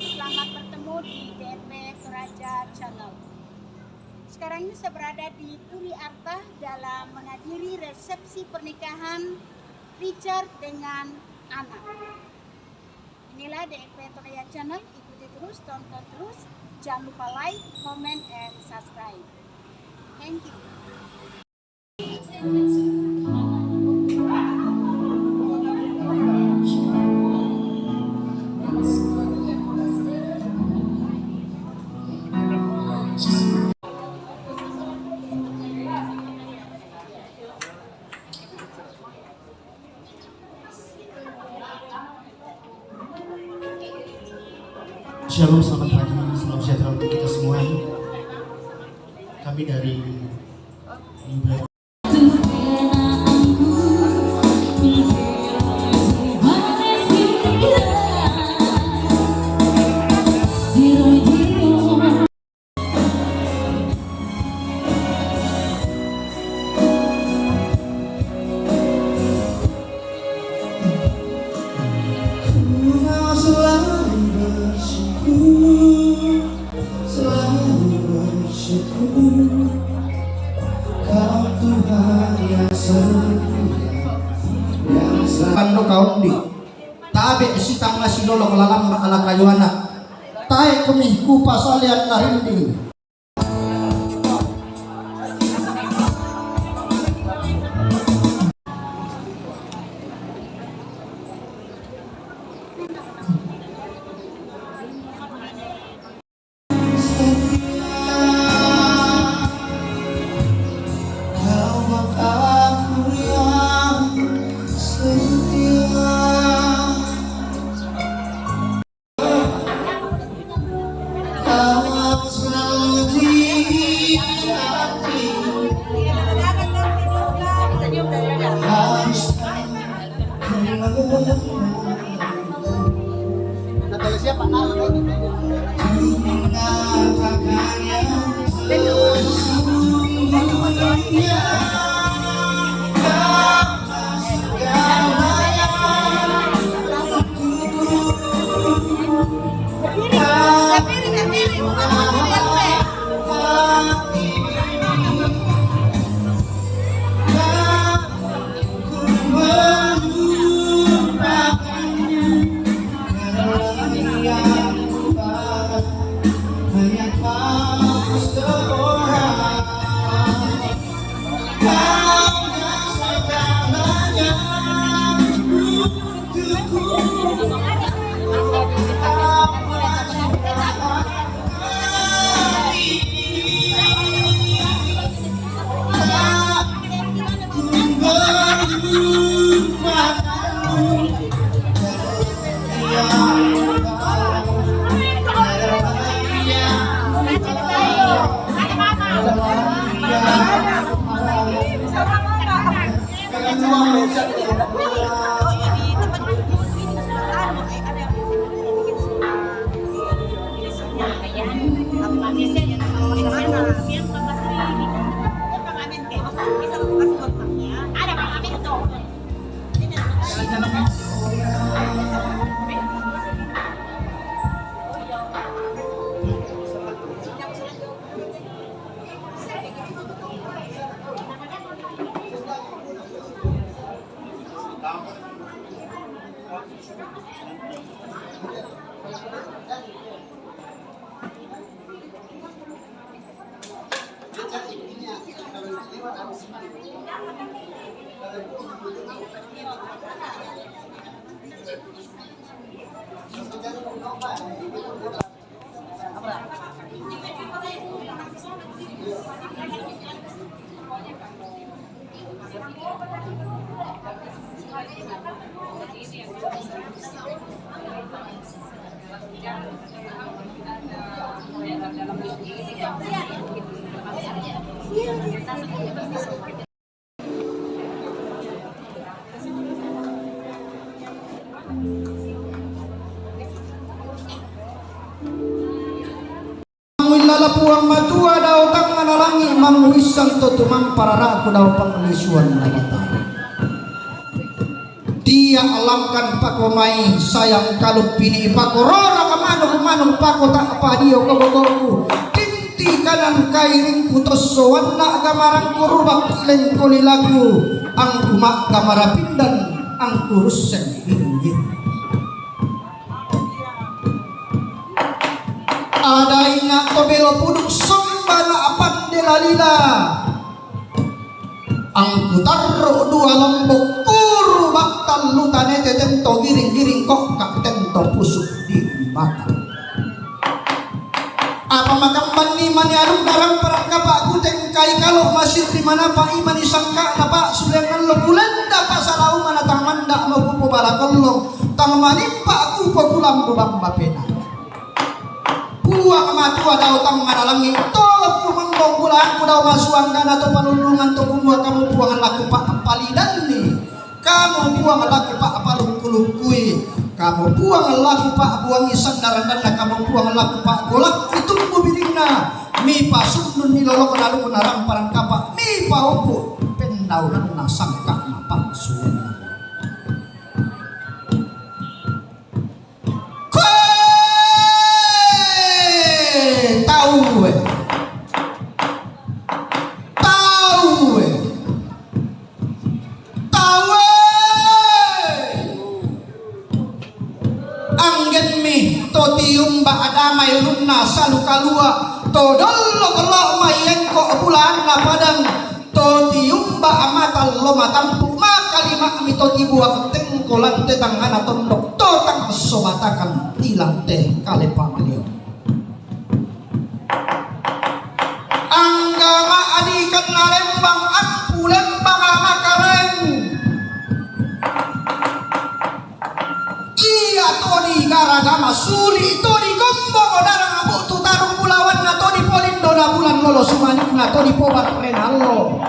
selamat bertemu di DP Toraja Channel. Sekarang ini saya berada di Turi Arta dalam menghadiri resepsi pernikahan Richard dengan Anna. Inilah DP Toraja Channel, ikuti terus, tonton terus, jangan lupa like, comment, and subscribe. Thank you. Shalom, selamat pagi, salam sejahtera untuk kita semua. Kami dari Kando kaum di tabe sitang masilolo kalalang ala kayuana tae kumihku pasalian narinding lalapuang matua daw tang manalangi manguisang tutumang parara ko daw panglisuan na mata. Dia alamkan pakomai sayang kalup pini pakorora kamay manong pakota padio kabogoku tinti kanan kairing putos sowana gamarang kurubak ilen kolilagu ang kumak gamarapindan ang kurusen hiring. Ada ina tobelo puduk somba na apan delalila ang kutarro dua lombok kuru baktal lutane tetento giring-giring kok kak tento pusuk di bakal apa makamban ni mani alung darang perang kapak kuteng kai kalau masih di mana pak iman isangka napa sulengan lo kulenda pasalau mana taman dak mau kupo balakolong tangmani pak kupo kulam bubang bapena buang matua daw tang manalangi to kumanggong bulan ku daw masuang kana to panulungan to kumua kamu buangan laku pak palidan ni kamu buang laku pak palung kulukui kamu buang laku pak buang isan darandan kamu buang laku pak golak itu mubirina mi pasuk nun nilolok lalu kunarang parang kapak mi paupu pendaunan na sangka napak suena adamay rumna salu kalua todollo kelok mayeng kok bulan na padang toti yumba amatal lo matampu makalima mi toti buak tengkolan te tangana tondok totang sobatakan tilang te kalepa malio anggama adikan na lembang ampu lembang amakareng iya todi garagama suli todi gombong darang abu tu tarung bulawan na todi polindo na bulan lolo sumanik na todi pobar renalo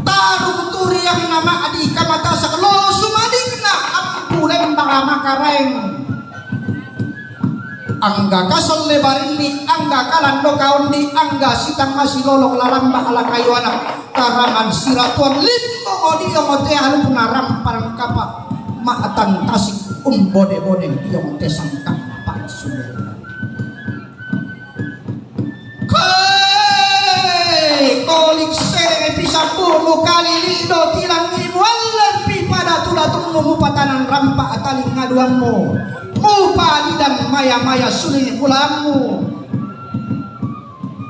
tarung turi yang nama adi kamatasak lolo sumanik na ampu lembang amakareng angga kasal lebarin ni angga kalando kaon di angga sitang masih lolok lalamba ala kayu anak karangan siratuan limbo odi omote halu pengaram parang kapak maatan tasik bode-bode yang tesangkang pak sudah kolik sere pisambu mukali lido tilang ibu lebih pada tulatung mupatanan rampak ataling ngaduanmu mupali dan maya-maya suling kulammu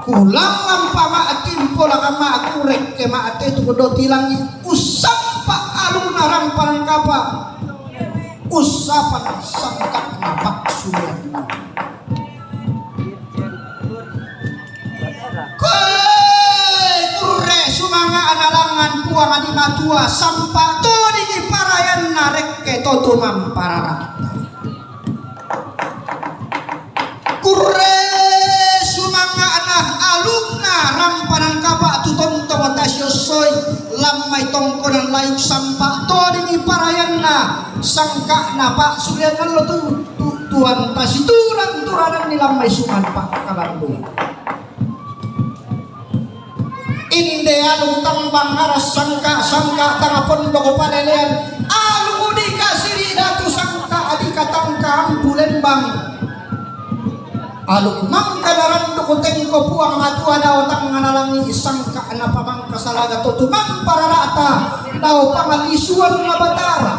kulang lampa maatin pola kama akurek ke maate tu do tilangi usap pak alun ramparan kapa usapan sangka napak sudah kure sumanga analangan puang adi matua sampa todi parayan narek ke totumam parara kure sumanga anah alumna rampanan kapa tutontong tasyosoy lamay tongkonan layuk sampa todi parayan na sangka na pak sulian lo tuan tasituran turanan nilang may suman pak kalandu inde alu tambang haras sangka tanga pondok panelian alu udika siri datu sangka adika tangka ambulen bang alu mangka narandu kutengko puang matua daw tang nganalangi sangka na pamang kasalaga to tumang pararata daw pangalisuan nga batara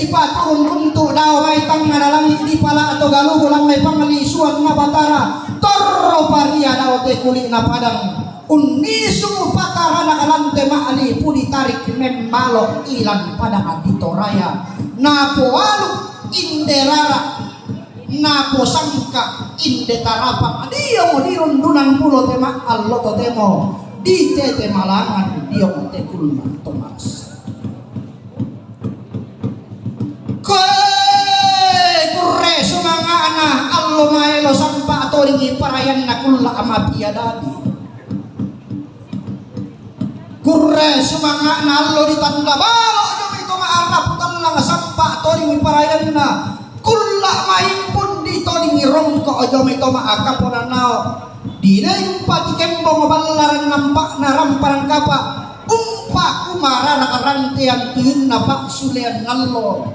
di paturun kuntu daw may tang nganalangi di pala atau galugo lang may pangalisuan nga batara torro paria daw te kuli na padang unisu patara nakalante maali pudi tarik membalok ilan padang dito raya napo alu inderara napo sangka inde tarapang dia mo dirundunan pulo tema allo to temo di tete malangan dia mo te kulma tomas kure sumanga ana allo maelo sampa atoringi parayan na kulla ama piadadi kure sumanga na allo ditanda balo jom itu maarap talang sampa atoringi parayan na kulla maimpun dito dingi rongko jom itu maakaponan nao dineng pati kembong balaran nampak na ramparan kapa umpa mara nakarantian tuyun na pak sulian ngallo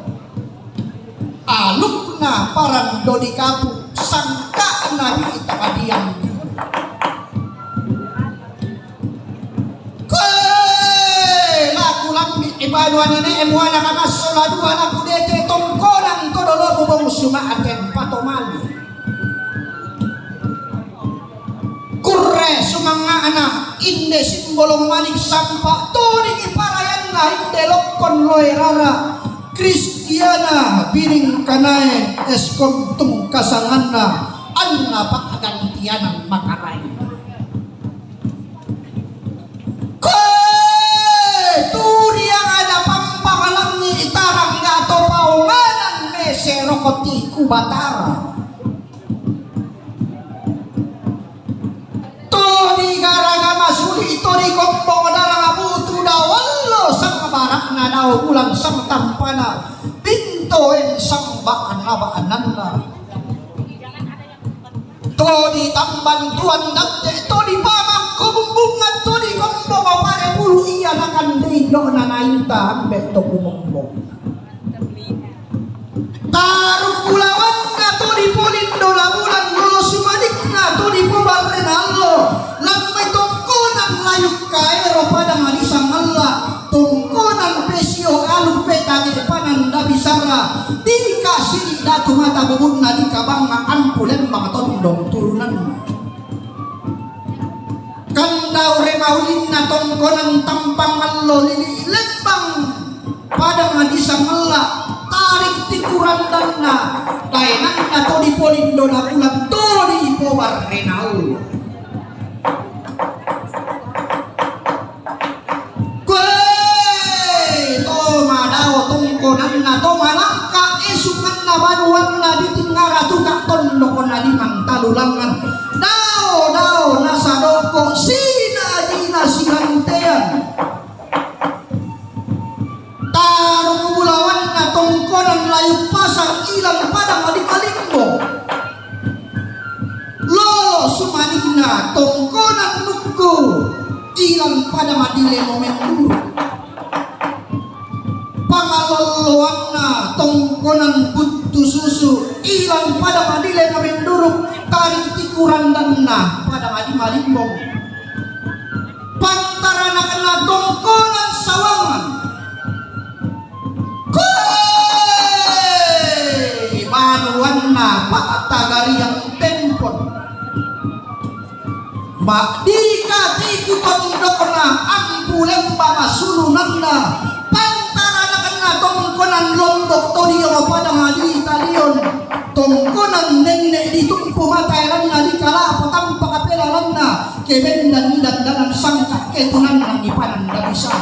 aluk na parang dodi kapu sangka na di itakadian kwe laku lang ibaduan ini emua nakamasula dua laku dete tongkolang todolo bubong sumaaten patomali kurre sumanga anak inde simbolong manik sampah turing iparayan na inde lokon loirara Kristiana biring kanae eskom tung kasanganna anna pakagantianan makaray turi ang ada pampakalang ni itarang gato paunganan mesero kotiku batara Todi garaga masuli tori kompong darang abutu dawallo sang barak na daw ulang sang tampana pintoen sang baan nabaanan Todi tamban tuan dapte todi pamak kubumbungan todi kompong apare bulu iya nakan deilo na nainta ambet to kubumbong Taruk bulawan na todi polindo na bulan lolo sumadik na todi pubar renalo lamay tungkunan layuk kaero pada malisang Allah tungkunan pesio aluk petagi pananda bisara di kasih datu mata bubun na di kabang ampulen mga tondong turunan kandau remaulin na tungkunan tampang allo lili lembang pada malisang Allah tarik tikuran dan na dainan na to di polindo na bulan to di ipobar renal kwe to madaw tungkonan na to malangka esukan na banuan na di tingara tuka tondo ko na di mantalulangan daw nasa doko sina di nasihantean tarong bulawan na tongkonan layu pasar ilang padang aling-alingmo lolo sumanig na tongkonan nuko ilang padang adile momentu pangaloloan na tongkonan butu susu ilang padang adile momenduruk tarik tikuran dan na padang aling-alingmo pantara na tongkonan sawangan banuan na patagari yang tempon Makdika tiku tondok na ampulen bama sulunan na pantara na kena tongkonan lombok todi yang pada ngadi talion tongkonan nenek ditumpu matairan na di kala patampa kapelaran na keben dan danan sangka ketunan ng ipanan na bisa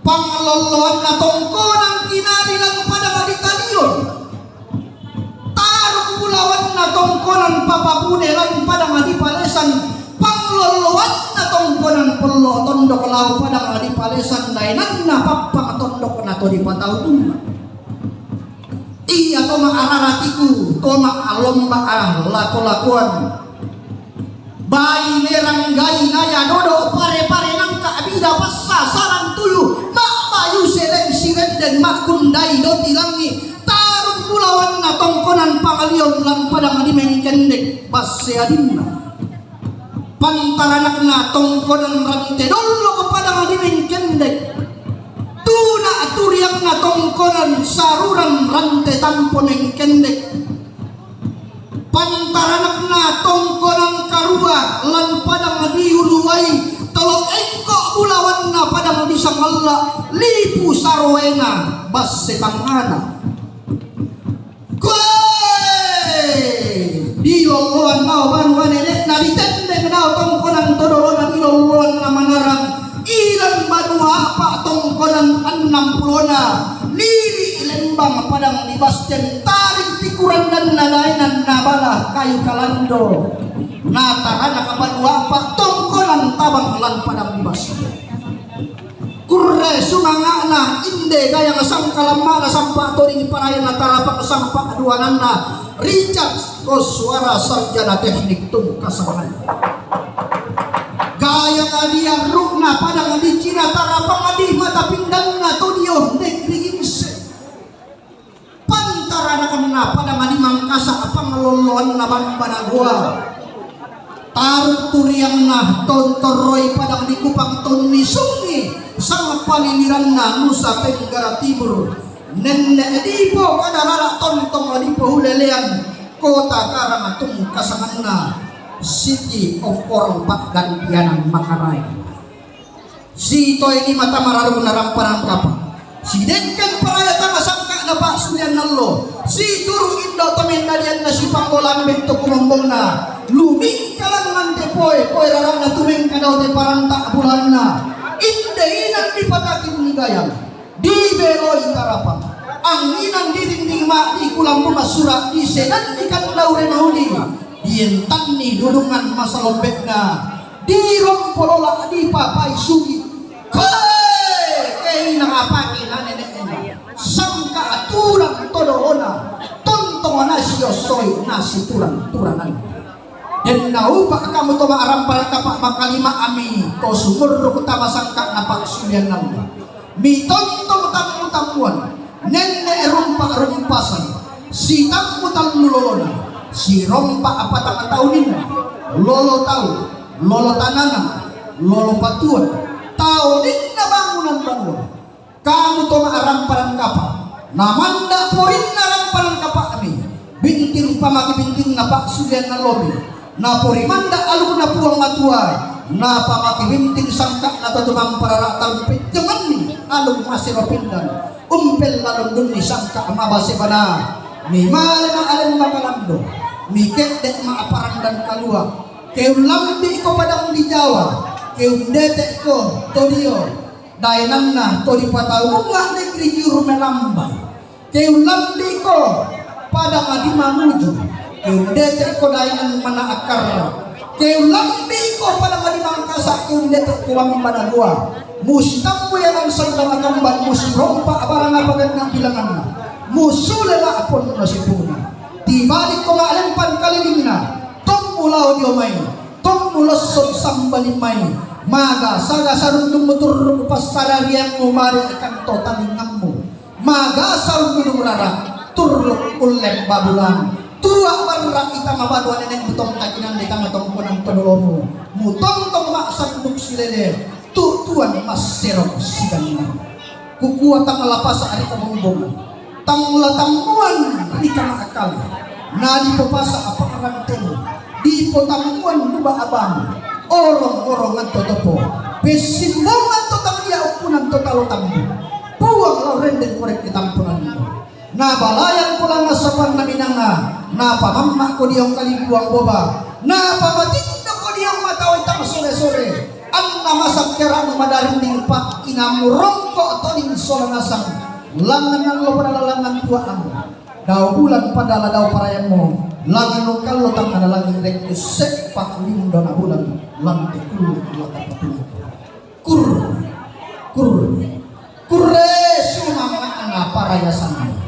pangloloan na tongkonan kinadilan pada ngadi talion taruk bulawan na tongkonan papapunelan pada ngadi palesan pangloloan na tongkonan perlo tondok lau pada ngadi palesan dainan na papang tondok na to di pataudun iya to maararatiku to maalomba lako-lakuan bayi nerang gai naya dodo pare-pare nang kaabida pasasaran tuyu mak bayu seleng siren dan mak kundai do tilangi tarung bulawan na tongkonan pangalion lan padang adi mengkendek passe adinna pantaranak na tongkonan rante dolo kepada adi mengkendek tuna aturiang na tongkonan saruran rante tampon mengkendek pantaranak na tongkonan karua lan padang di uluway tolong engkok bulawan na padang di sangalla lipu sarwena basse pangana kwe di loloan nao banuan elek na ditendek nao tongkonan todolo na di loloan na manarang ilan banua apa tongkonan 60 na lili lembang padang di basten tarik tikuran dan nalainan nabalah kayu kalando natarana kabanua apa tongkonan tabang lan padang di basten kurre sumangana inde gaya ngasang kalamana sampa toring parayan natarapak sampa aduanana Richard ko suara sarjana teknik tung kasangan gaya ngadia rukna padang di Cina tarapang adi mata pindang na todio negeri inse pantara na padang adi mangkasa apang loloan na bambana gua tarut turiang na tontoroy padang di kupang tonni sungi sang paliliran na Nusa Tenggara Timur nenne edipo kadarara tontong adipo hulelean kota Karangatung kasanganna City of Coral Pak Gantianan Makaray. Si ito ini mata maralo naramparang kapa. Si dengkan parayata masangka na Pak Sulian nallo. Si turu indo tamendalian na si Panggolan bento kumombong na. Luming kalangan depoy poy rarang na tumeng kadaw de paranta bulan na. Inde inan dipatakin ni gayang. Di beloy tarapang. Ang inang didinding ma di kulang bumasura di sedan di kandaw renahuli. Dientan ni dudungan masa lobek na di rompolola di papai sugi kei nangapaki na nenek sangka aturan todoona tontong nasi yosoy nasi turan-turanan dan naupa kamu to maaram para kapak makalima ami to sumur kutama sangka napak sulian nang mi tontong tamu-tamuan nenek rumpa-rumpasan si tamu-tamu lolona si rompa apa tangan taunin lolo tahu lolo tanana lolo patuan taunin na bangunan kamu to aramparan kapa namanda porin na aramparan kapa kami bintin pamaki bintin na Pak Sulian na lobi na porimanda alu na puang matuay na pamaki bintin sangka na tatumang pararataw pitjaman ni alu masirapindan umpel lalong ni sangka mabase bana ni malam alam makalando mikir dek maaparang dan kalua keulang di ko padang di Jawa keundete ko todio dainang na to di patau nga negeri juru melambang keulang di ko padang di mamuju keundete ko dainang mana akar keulang di ko padang di mangkasa keundete ko lamban gua mustamu yang sandang akamban musrompa barang apa ganang bilangan na musulela apon nasipuna di balik ko maalempan kalimina tong mulaw di omay tong mulasod sambalin may maga saga sarundong motor pas sarariang umari akan totaling ngammo maga sarundong rara turlok ulem babulan tua barra kita mabadwa neneng butong kakinan di kamatong punang todolomo mutong tong maksanduk silele tuan mas serok sigang kukuatang lapas ari kamongbong tanglatanguan di kamakakal na di popasa apa karanteng di potamuan luba abang orang-orongan totopo besimbongan totang dia ukunan totalo tambu buang lauren dan korek ditampunan na balayan pulang nasapan na minanga na pamamma ko diyong kalibuang boba na pamatindo ko diyong mataway tang sore-sore ang namasak kerang madarinding pak inamurong ko toning solangasang langan lo pada langan tua amo daw bulan pada daw parayanmo langan lo kalau tang ada langit rek sek pak lindo na bulan lanti kulu kurre sumama ana parayasan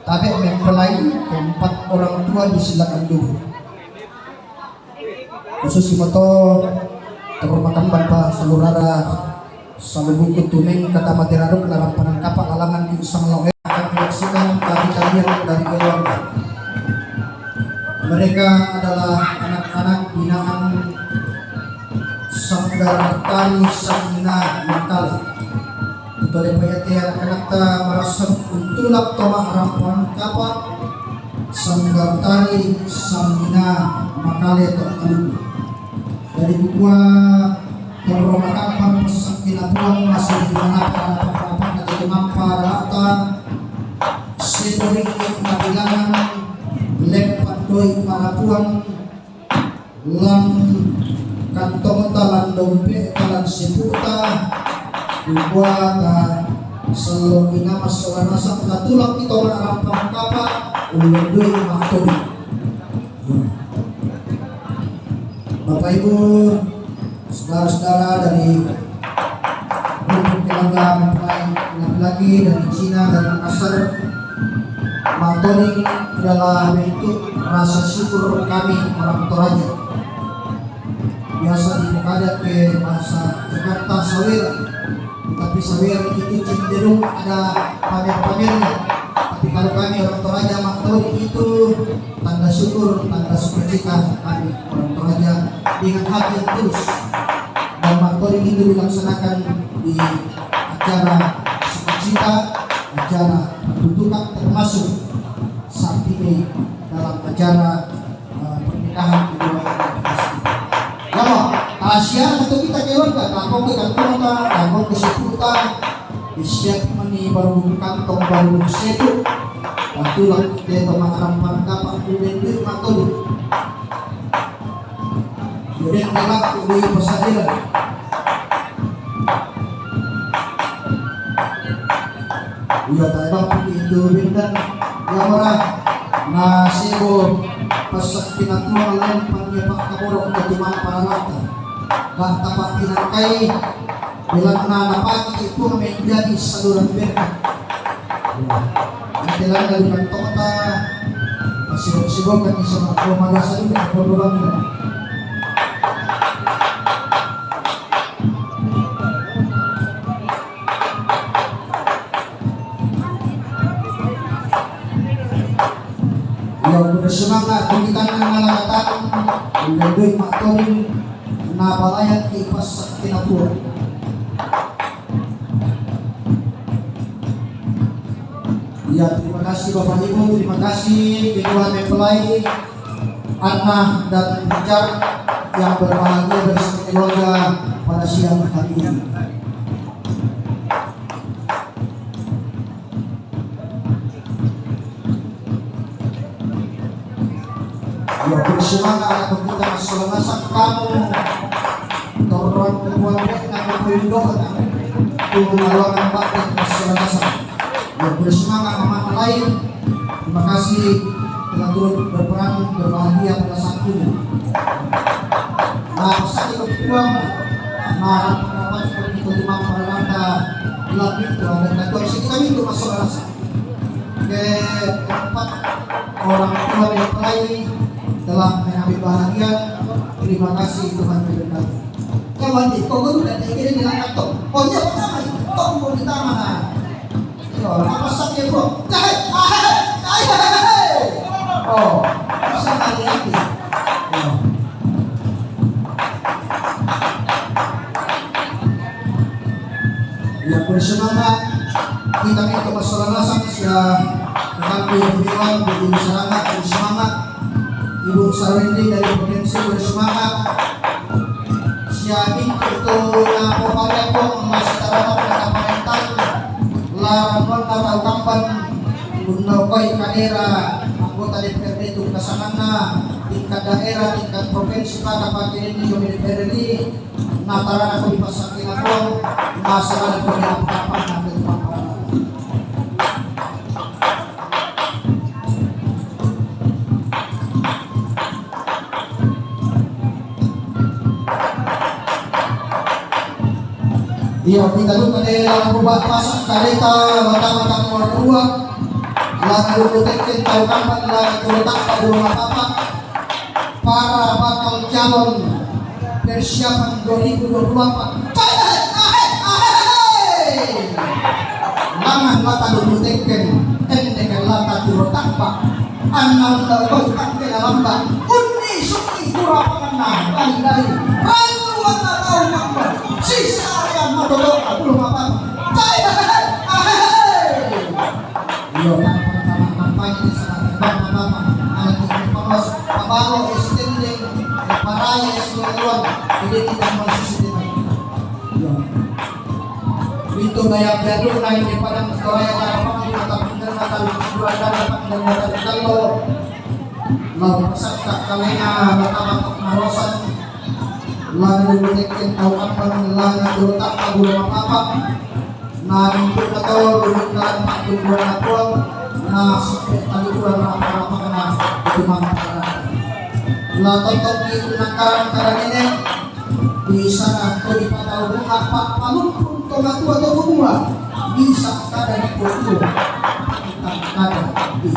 tapi mempelai keempat orang tua disilakan dulu khusus moto termakan bapak selurara salubuk tuneng kata materaruk dalam penangkapan alangan di Usang Loe akan menyaksikan kalian dari keluarga. Mereka adalah anak-anak binaan Sanggar Tani Samina Makali. Itu lepayati anak-anak ta marasap untulak toma harapan kapak Sanggar Tani Samina Makali atau Kalu. Dari buku Terromakan pesak kinabuang masih di mana para dari mampar rata seporing nabilangan lempat doi para puang lang kantong talan dompe talan seputa buata selalu nama seorang nasab natulak itu orang apa ulun doi maktoi. Bapak Ibu saudara-saudara dari grup keluarga mempelai laki-laki dari Cina dan Makassar, Mantoni adalah bentuk rasa syukur kami orang Toraja. biasa dimukadat ke bahasa Jakarta sawer, tapi sawer itu cenderung ada pamer-pamernya. Tapi kalau kami orang Toraja Maktori itu tanda syukur, tanda sukacita kami orang Toraja dengan hati yang tulus. Dan Maktori itu dilaksanakan di acara sukacita, acara pendudukan, termasuk saat ini dalam acara pernikahan kedua lama Asia atau kita keluarga takut ke kantor takut ke seputa siap mani baru kantong baru setu waktu lalu kita mengarang perangkapan kulit matol jadi kelak di persadilan iya tayo itu bintang yang orang nasibo pasak pinatuang lain pangyapak kaburok na tumang pararata dan tapak tinangkay bilang na napati itu na may jadi sa durang berka at ilang galunan tokota masibog-sibog kan isa mga kumagasalin at pagulong na bersemangat kita mengalahkan menjadi Maktori na palayan ipas sa tinapura. Ya, terima kasih Bapak Ibu, terima kasih kedua mempelai Anna dan Fajar yang berbahagia bersama keluarga pada siang hari ini. Ya bersemangat untuk kita masalah kamu torong keluarga yang perlindungan untuk melawan batin masalah ya bersemangat amat lain. Terima kasih telah turut berperan berbahagia pada saat ini. Nah saat itu uang nah pendapat seperti itu lima peralata gelap itu ada kantor sekitar itu masalah keempat orang tua yang lain telah mengambil bahagian. Terima kasih Tuhan memberkati. Kawan itu kau guru dan ini bilang atau oh iya pertama itu mau kita mana? Yo apa sakit bro? Oh bisa kali lagi. Ya bersemangat kita itu masalah nasab ya dengan kehidupan begini semangat bersemangat. Ibu Sarwendi dari Provinsi bersemangat. Siapin itu ngapo pada kong masih terana pada pemerintahan larangan atau kampan Bundaukoi Kadera anggota DPRD itu kesanana tingkat daerah tingkat provinsi pada pagi ini yang DPRD nataran aku dipasakin aku masalah di program kapan nanti iya, kita dulu ada buat pasang kareta, mata-mata nomor 2 lalu lutekin tahu kapan lalu letak pada apa para bakal calon persiapan 2024 langan mata dulu tekin dengan lata turut tanpa anam lalu kakek dalam bak undi suki kurapangan dari ranuan atau makhluk sisa matodok belum apa-apa. Yo, pertama kampanye di sana bapak-bapak anak pengurus pabalo extending paraya seluruh jadi tidak masuk yo. Itu daya baru naik di padang Toraya Tarapan di mata pinggir mata dua dapat dan mata kalau mau peserta kalena mata pengawasan lalu menyekin tahu apa lalu terletak tabur apa nah itu atau berjalan waktu bulan April nah sampai tadi bulan apa kena cuma lah tonton di nakaran karang ini bisa atau di patau bunga pak palung untuk tua atau bunga bisa ada di pokok kita ada di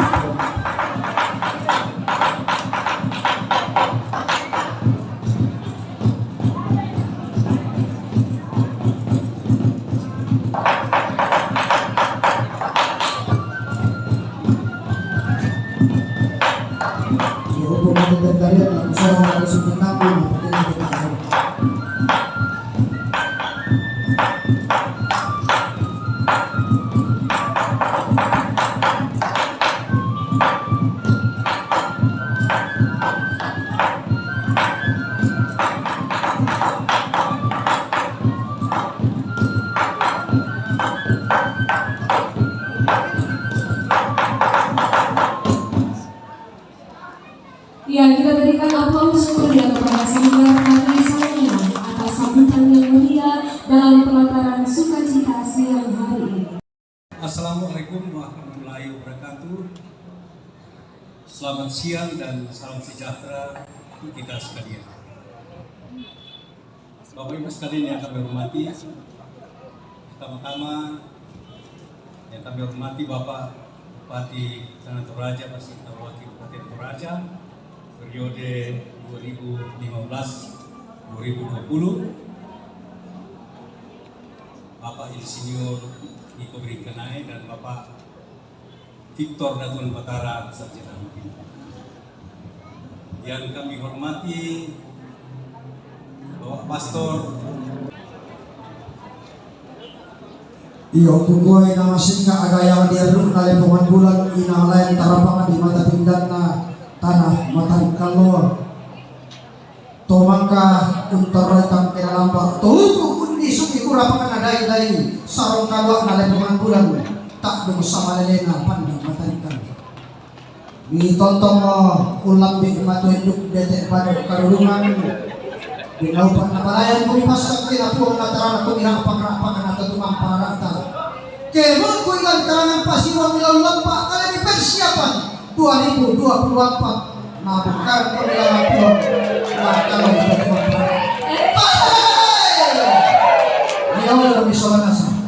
Ya, kita berikan aplaus meriah kepada Sanggar Tari Sangnya atas sambutan yang mulia dalam pelataran sukacita siang hari ini. Assalamualaikum warahmatullahi wabarakatuh. Selamat siang dan salam sejahtera untuk kita sekalian. Bapak Ibu sekalian yang kami hormati, pertama-tama yang kami hormati Bapak Bupati Tanah Toraja beserta Wakil Bupati Toraja periode 2015-2020, Bapak Insinyur Niko Bringkenai dan Bapak Victor Datun Batara Sarjana Hukum. Yang kami hormati Bapak Pastor Iyo kugoy na masingka agayang diarun na lepungan bulan inalayan tarapangan di mata pindana tanah matan kalor tomangka untaroy kang kinalambak tuhu kundi suki kurapangan aday-day sarong kalwa na lepungan bulan tak dung sama lelena pandang matan kalor mitontong mo ulam di matunduk detek pada karulungan binaupan na palayan kung pasak tinapuang natarana kung ilang pagrapakan at tumang parata kemon kung ilang karangan pasiwang ilang lampa kala di persiapan 2024 nabukar kung ilang apuang na kalau ito tumang parata ayaw na misola nasa.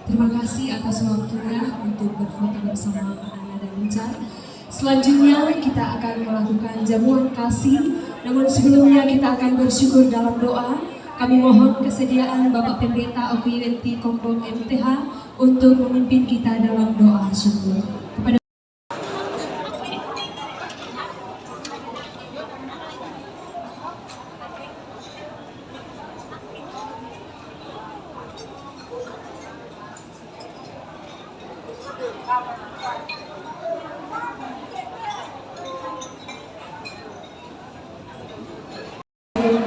Terima kasih atas waktunya untuk berfoto bersama Anda dan Richard. Selanjutnya kita akan melakukan jamuan kasih. Namun sebelumnya kita akan bersyukur dalam doa. Kami mohon kesediaan Bapak Pendeta OPUNT Kompong MTH untuk memimpin kita dalam doa syukur. Kepada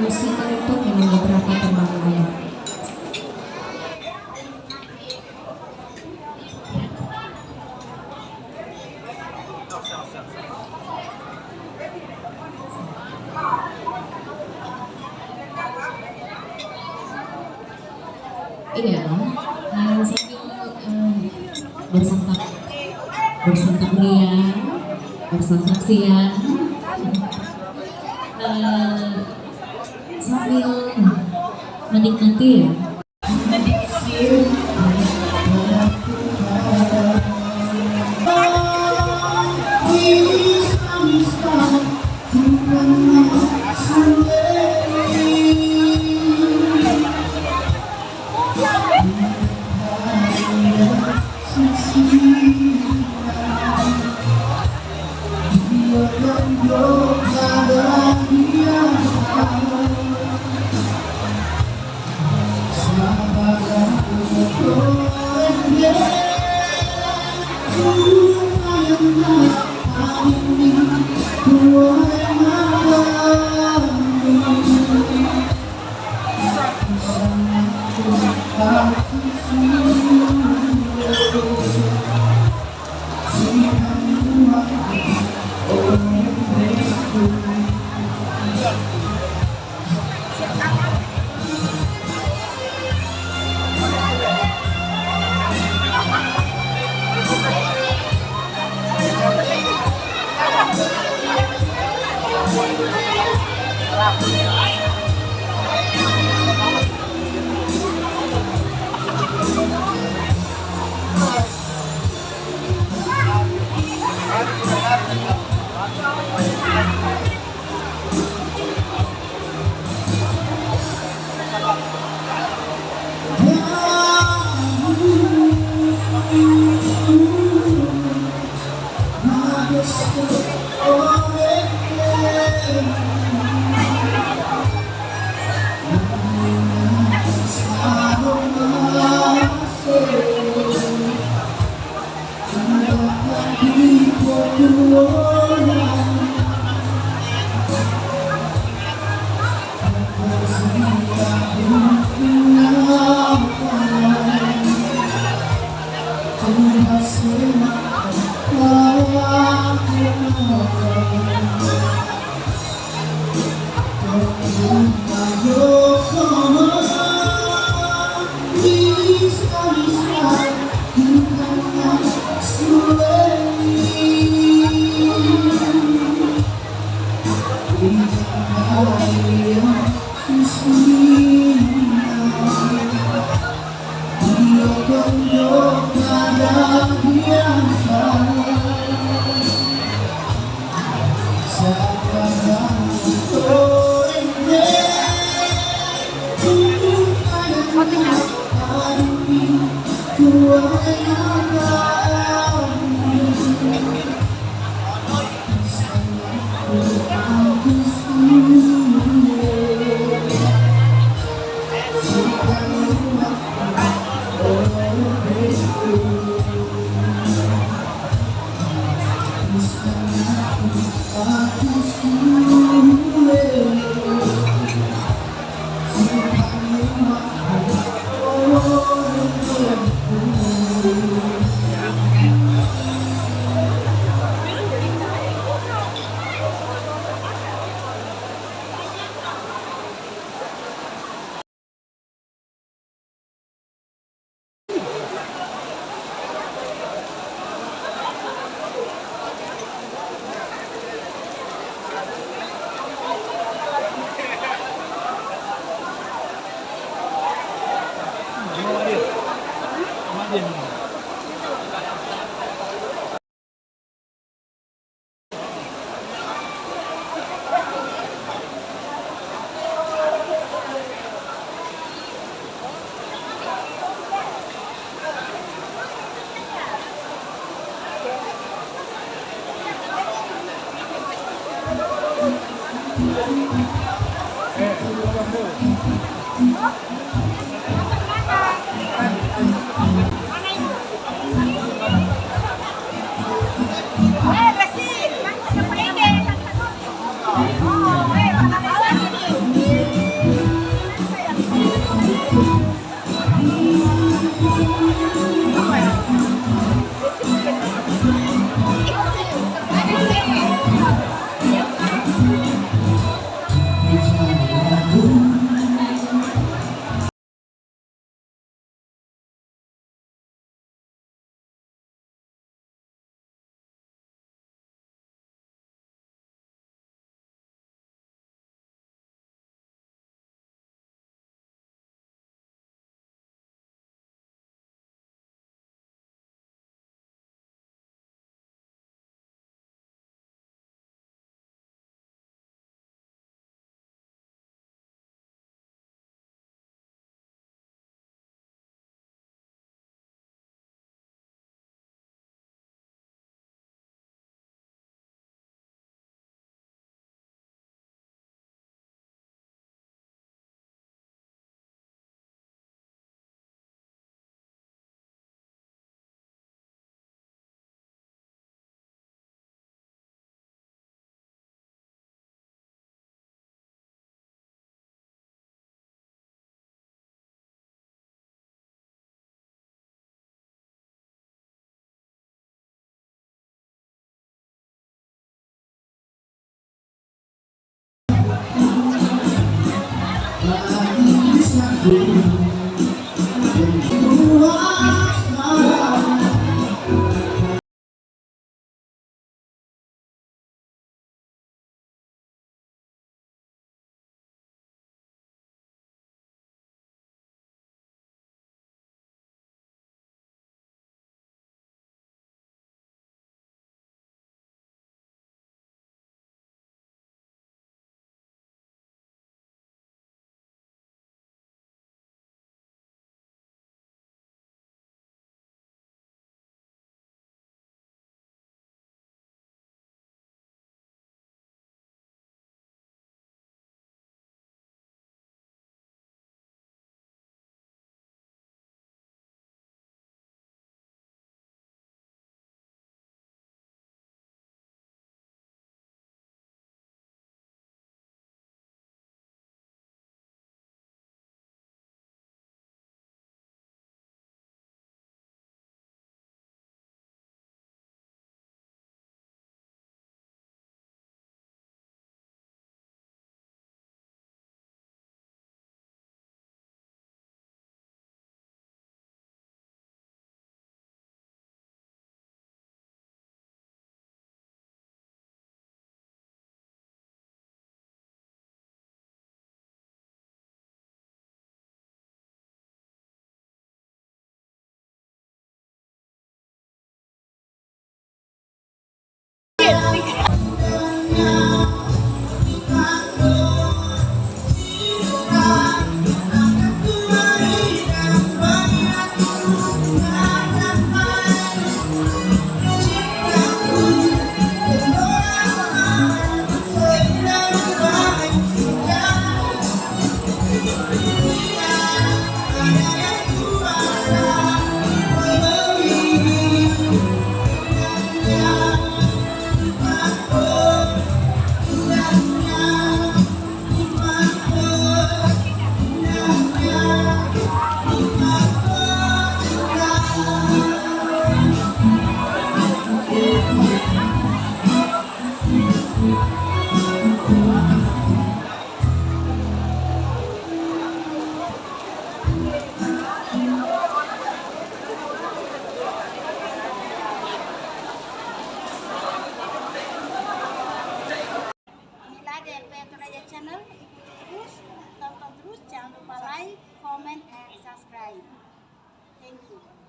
musik untuk dengan beberapa pembangunan. Iya, sambil bersantap ria, bersantap siang, sambil menikmati ya. Inilah DLP Toraja Channel, ikuti terus, tonton terus, jangan lupa like, comment, and subscribe. Thank you.